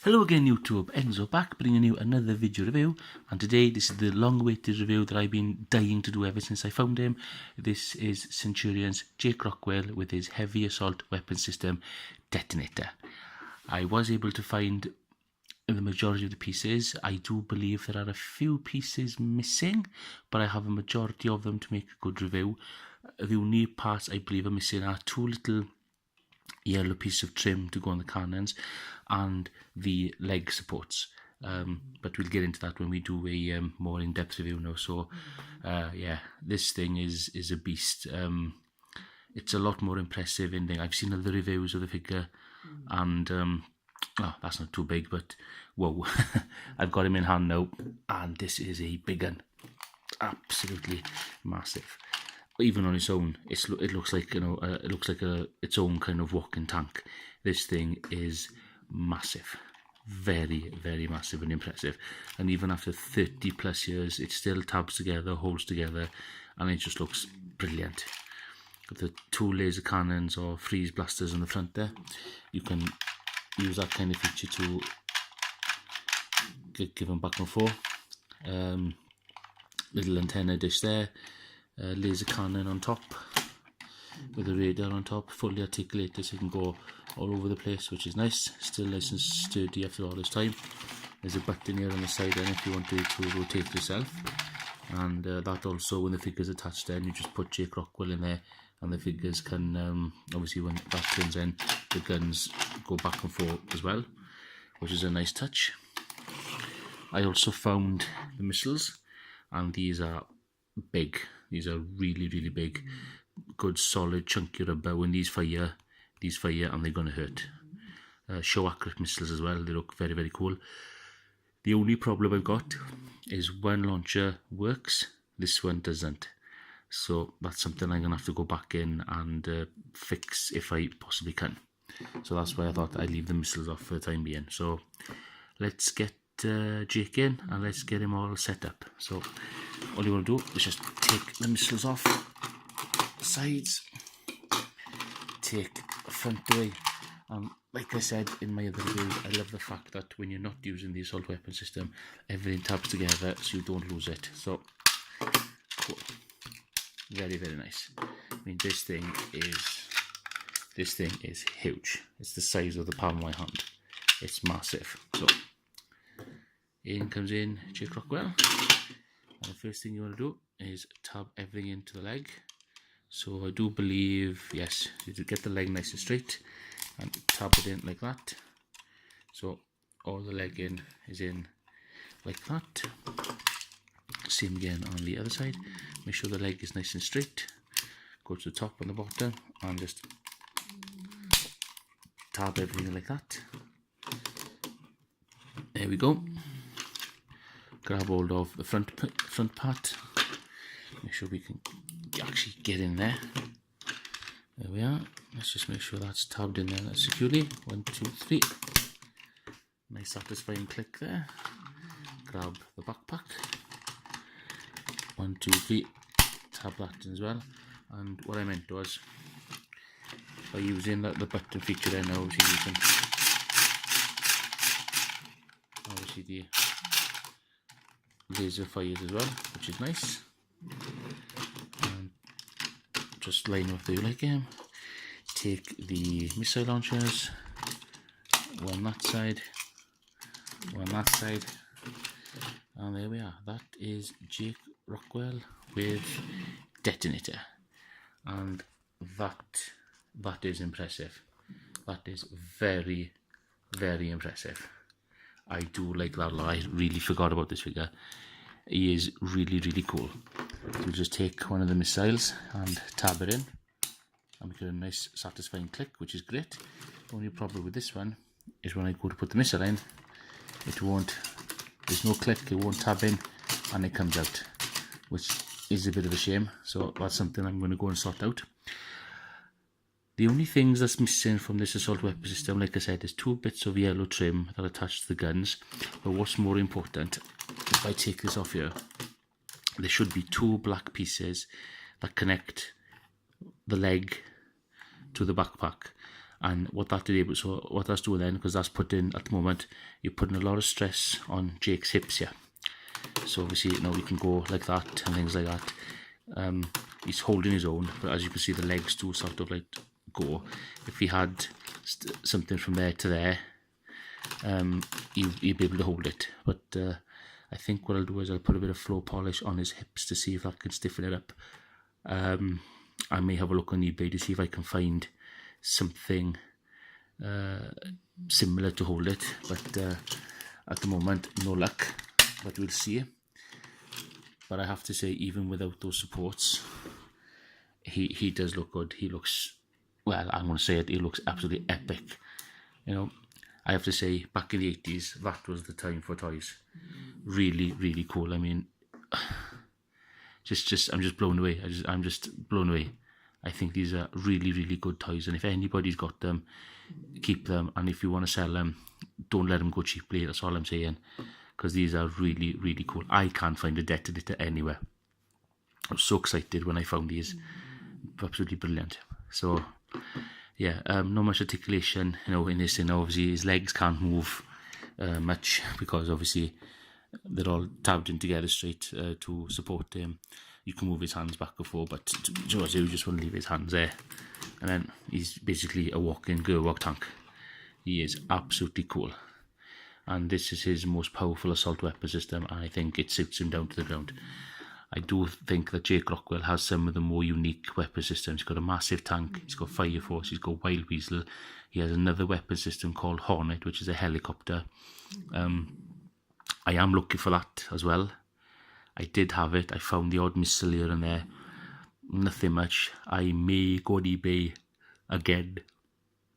Hello again YouTube, Enzo back bringing you another video review, and today this is the long awaited review that I've been dying to do ever since I found him. This is Centurions Rockwell with his heavy assault weapon system Detonator. I was able to find the majority of the pieces. I do believe there are a few pieces missing, but I have a majority of them to make a good review. The only parts I believe are missing are two little yellow piece of trim to go on the cannons and the leg supports, but we'll get into that when we do a more in-depth review now. So yeah, this thing is a beast. It's a lot more impressive in thing. I've seen other reviews of the figure and oh, that's not too big, but whoa. I've got him in hand now and this is a big one, absolutely massive. Even on its own, it looks like, you know, it looks like its own kind of walking tank. This thing is massive, very, very massive and impressive. And even after 30 plus years, it still tabs together, holds together, and it just looks brilliant. Got the two laser cannons or freeze blasters on the front there. You can use that kind of feature to give them back and forth. Little antenna dish there. Laser cannon on top with a radar on top, fully articulated, so you can go all over the place, which is nice. Still nice and sturdy after all this time. There's a button here on the side then if you want to rotate yourself, and that also, when the figure's attached, then you just put Jake Rockwell in there and the figures can obviously, when that turns in, the guns go back and forth as well, which is a nice touch. I also found the missiles, and these are big. These are really, really big, good, solid, chunky rubber. When these fire and they're going to hurt. Show accurate missiles as well. They look very, very cool. The only problem I've got is one launcher works, this one doesn't. So that's something I'm going to have to go back in and fix if I possibly can. So that's why I thought I'd leave the missiles off for the time being. So let's get Jake in and let's get him all set up. So all you want to do is just take the missiles off the sides, take the front away, and like I said in my other review, I love the fact that when you're not using the assault weapon system, everything tabs together so you don't lose it. So cool, very, very nice. I mean, this thing is huge. It's the size of the palm of my hand. It's massive. So in comes in Jake Rockwell, and the first thing you want to do is tab everything into the leg. So I do believe, yes, you do get the leg nice and straight and tab it in like that. So all the leg in is in like that. Same again on the other side. Make sure the leg is nice and straight. Go to the top and the bottom and just tab everything like that. There we go. Grab hold of the front part. Make sure we can actually get in there. There we are. Let's just make sure that's tabbed in there securely. 1, 2, 3. Nice satisfying click there. Grab the backpack. 1, 2, 3. Tab that in as well. And what I meant was, by using the button feature there now, obviously you can the laser fires as well, which is nice. And just line up the leg again. Take the missile launchers, one that side, one that side, and there we are. That is Jake Rockwell with Detonator, and that is impressive. That is very, very impressive. I do like that a lot. I really forgot about this figure. He is really, really cool. So we'll just take one of the missiles and tab it in and make it a nice satisfying click, which is great. The only problem with this one is when I go to put the missile in, it won't, there's no click, it won't tab in and it comes out, which is a bit of a shame. So that's something I'm going to go and sort out. The only things that's missing from this assault weapon system, like I said, is two bits of yellow trim that are attached to the guns. But what's more important, if I take this off here, there should be two black pieces that connect the leg to the backpack. And what that's doing then, because that's putting, at the moment, you're putting a lot of stress on Jake's hips here. So obviously, you know, you can go like that and things like that. He's holding his own, but as you can see, the legs do sort of like go. If he had something from there to there, he'd be able to hold it. But I think what I'll do is I'll put a bit of floor polish on his hips to see if that can stiffen it up. I may have a look on eBay to see if I can find something similar to hold it, but at the moment, no luck, but we'll see. But I have to say, even without those supports, he does look good. He looks, well, I'm going to say it, he looks absolutely epic. You know, I have to say, back in the 80s, that was the time for toys. Really, really cool. I mean, I'm just blown away. I'm just blown away. I think these are really, really good toys, and if anybody's got them, keep them. And if you want to sell them, don't let them go cheaply. That's all I'm saying, because these are really, really cool. I can't find a detonator anywhere. I was so excited when I found these. Absolutely brilliant. So yeah, not much articulation, you know, in this. You know, obviously his legs can't move much, because obviously they're all tabbed in together straight to support him. You can move his hands back and forth, but George, you just want to leave his hands there, and then he's basically a walking Gerwog tank. He is absolutely cool, and this is his most powerful assault weapon system, and I think it suits him down to the ground. I do think that Jake Rockwell has some of the more unique weapon systems. He's got a massive tank, he's got Fire Force, he's got Wild Weasel, he has another weapon system called Hornet, which is a helicopter. I am looking for that as well. I did have it. I found the odd missile here and there. Nothing much. I may go on eBay again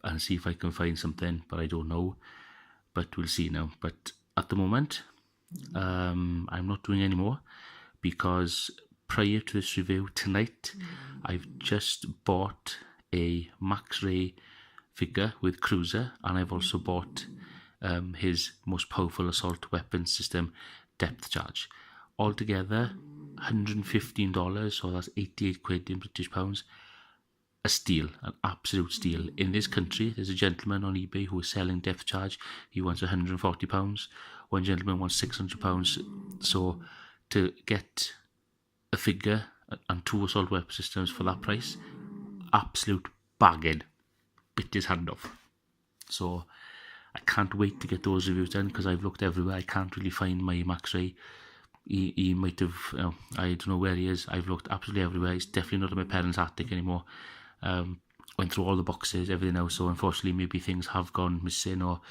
and see if I can find something, but I don't know. But we'll see now. But at the moment, I'm not doing any more, because prior to this review tonight, I've just bought a Max Ray figure with Cruiser, and I've also bought his most powerful assault weapon system, Depth Charge. Altogether, $115, so that's 88 quid in British pounds. A steal, an absolute steal. In this country, there's a gentleman on eBay who is selling Depth Charge. He wants £140. One gentleman wants £600. So to get a figure and 2 assault weapon systems for that price, absolute bargain. Bit his hand off. So I can't wait to get those reviews done, because I've looked everywhere. I can't really find my Max Ray. He might have, you know, I don't know where he is. I've looked absolutely everywhere. He's definitely not in my parents' attic anymore. Went through all the boxes, everything else. So unfortunately, maybe things have gone missing, or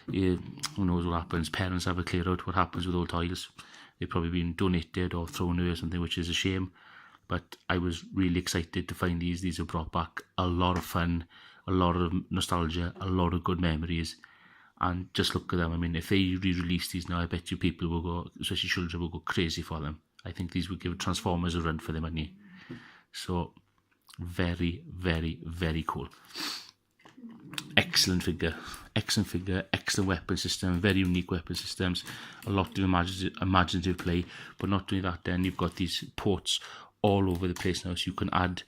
who knows what happens. Parents have a clear out what happens with old toys. They've probably been donated or thrown away or something, which is a shame. But I was really excited to find these. These have brought back a lot of fun, a lot of nostalgia, a lot of good memories. And just look at them. I mean, if they re-release these now, I bet you people will go, especially children, will go crazy for them. I think these would give Transformers a run for their money. So, very, very, very cool. Excellent figure, excellent weapon system, very unique weapon systems, a lot of imaginative play. But not doing that, then you've got these ports all over the place now, so you can add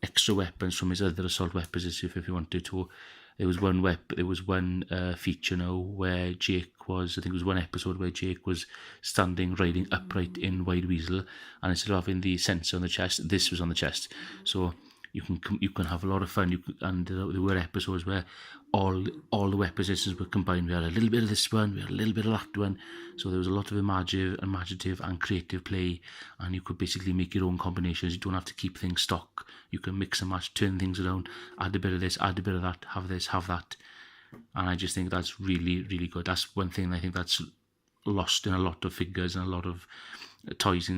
extra weapons from his other assault weapons if you wanted to. There was one feature now where Jake was, I think it was one episode where Jake was standing riding upright in Wild Weasel, and instead of having the sensor on the chest, this was on the chest. So you can have a lot of fun. And there were episodes where all the weapon systems were combined. We had a little bit of this one, we had a little bit of that one. So there was a lot of imaginative and creative play, and you could basically make your own combinations. You don't have to keep things stock. You can mix and match, turn things around, add a bit of this, add a bit of that, have this, have that. And I just think that's really, really good. That's one thing I think that's lost in a lot of figures and a lot of toys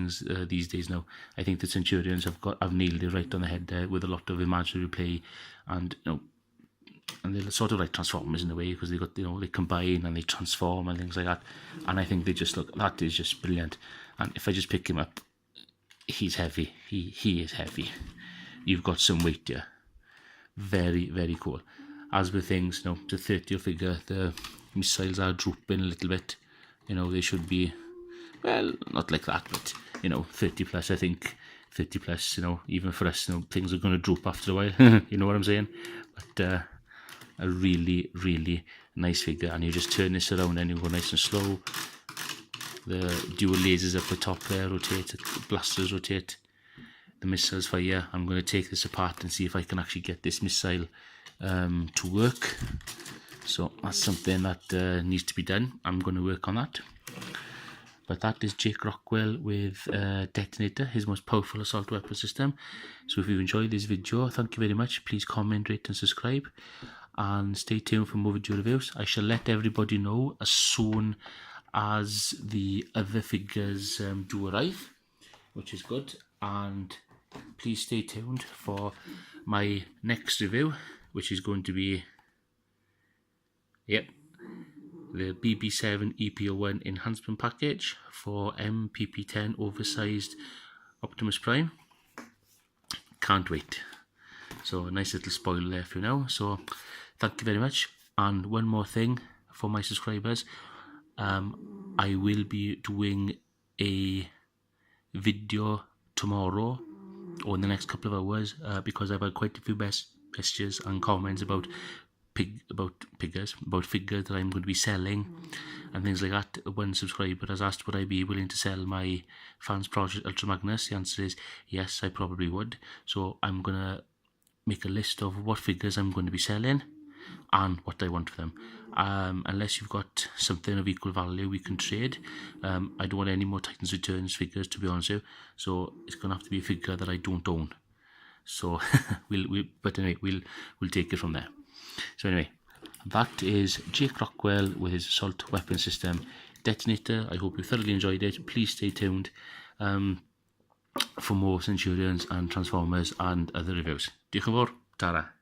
these days now. I think the Centurions have nailed it right on the head there with a lot of imaginary play, and and they're sort of like Transformers in a way, because they got, they combine and they transform and things like that. And I think they just look, that is just brilliant. And if I just pick him up, he's heavy. He is heavy. You've got some weight here. Very, very cool. As with things, the 30 figure, the missiles are drooping a little bit. They should be, well, not like that, but 30 plus. I think 30 plus. Even for us, things are going to droop after a while. You know what I'm saying? But a really, really nice figure. And you just turn this around and you go nice and slow. The dual lasers up the top there rotate, the blasters rotate, the missiles fire. I'm going to take this apart and see if I can actually get this missile to work. So that's something that needs to be done. I'm going to work on that. But that is Jake Rockwell with Detonator, his most powerful assault weapon system. So if you enjoyed this video, thank you very much. Please comment, rate and subscribe. And stay tuned for more video reviews. I shall let everybody know as soon as the other figures do arrive, which is good. And please stay tuned for my next review, which is going to be, the BB7 EP01 enhancement package for MPP10 oversized Optimus Prime. Can't wait. So a nice little spoiler there for you now. So thank you very much. And one more thing for my subscribers, I will be doing a video tomorrow or in the next couple of hours because I've had quite a few messages and comments about figures that I'm going to be selling and things like that. One subscriber has asked would I be willing to sell my Fans Project Ultra Magnus. The answer is yes, I probably would. So I'm going to make a list of what figures I'm going to be selling and what I want for them. Unless you've got something of equal value we can trade. I don't want any more Titans Returns figures, to be honest with you, so it's going to have to be a figure that I don't own. So but anyway, we'll take it from there. So anyway, that is Jake Rockwell with his assault weapon system Detonator. I hope you thoroughly enjoyed it. Please stay tuned for more Centurions and Transformers and other reviews. Diolch yn fawr. Tara.